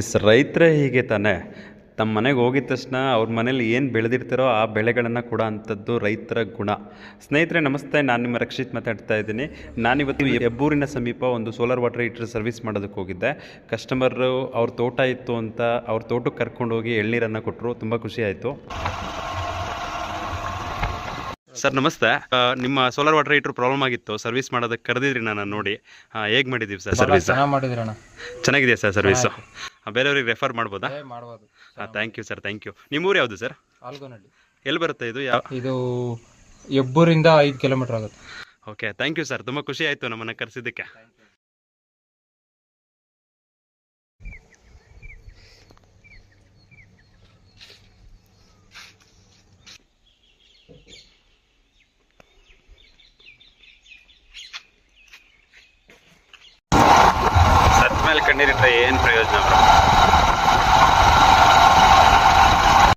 S, ರೈತರೇ ಹೀಗೆ ತಾನೇ. ತಮ್ಮ ಮನೆಗೆ ಹೋಗಿದ ತಕ್ಷಣ ಅವ್ರ ಮನೇಲಿ ಏನು ಬೆಳೆದಿರ್ತಾರೋ ಆ ಬೆಳೆಗಳನ್ನು ಕೊಡೋ ಅಂಥದ್ದು ರೈತರ ಗುಣ. ಸ್ನೇಹಿತರೆ ನಮಸ್ತೆ, ನಾನು ನಿಮ್ಮ ರಕ್ಷಿತ್ ಮಾತಾಡ್ತಾ ಇದ್ದೀನಿ. ನಾನಿವತ್ತು ಹೆಬ್ಬೂರಿನ ಸಮೀಪ ಒಂದು ಸೋಲಾರ್ ವಾಟರ್ ಹೀಟರ್ ಸರ್ವಿಸ್ ಮಾಡೋದಕ್ಕೆ ಹೋಗಿದ್ದೆ. ಕಸ್ಟಮರು ಅವ್ರ ತೋಟ ಇತ್ತು ಅಂತ ಅವ್ರ ತೋಟಕ್ಕೆ ಕರ್ಕೊಂಡೋಗಿ ಎಳ್ನೀರನ್ನು ಕೊಟ್ಟರು. ತುಂಬ ಖುಷಿ ಆಯಿತು. ಸರ್ ನಮಸ್ತೆ. ನಿಮ್ಮ ಸೋಲಾರ್ ವಾಟರ್ ಹೀಟರ್ ಪ್ರಾಬ್ಲಮ್ ಆಗಿತ್ತು, ಸರ್ವಿಸ್ ಮಾಡೋದಕ್ಕೆ ಕರೆದಿದ್ರಿ ನಾನು ನೋಡಿ. ಹೇಗೆ ಮಾಡಿದ್ದೀವಿ ಸರ್ ಸರ್ವಿಸ್? ಚೆನ್ನಾಗಿ ಮಾಡಿದ್ರಣ್ಣ. ಚೆನ್ನಾಗಿದೆಯಾ ಸರ್ ಸರ್ವಿಸು? ಬೇರೆಯವ್ರಿಗೆ ರೆಫರ್ ಮಾಡ್ಬೋದಾ? ಮಾಡ್ಬೋದು. Thank you sir, thank you. ನಿಮ್ಮೂರು ಯಾವುದು ಸರ್? ಆಲ್ಗೋನಹಳ್ಳಿ. ಎಲ್ಲಿ ಬರುತ್ತೆ ಇದು? ಇದು ಹೆಬ್ಬೂರಿಂದ 5 ಕಿಲೋಮೀಟರ್ ಆಗುತ್ತೆ. Okay, thank you sir. ತುಂಬ ಖುಷಿ ಆಯಿತು ನಮ್ಮನ್ನು ಕರೆಸಿದ್ದಕ್ಕೆ. ಸತ್ ಮೇಲೆ ಕಣ್ಣೀರಿಟ್ರೆ ಏನು ಪ್ರಯೋಜನ?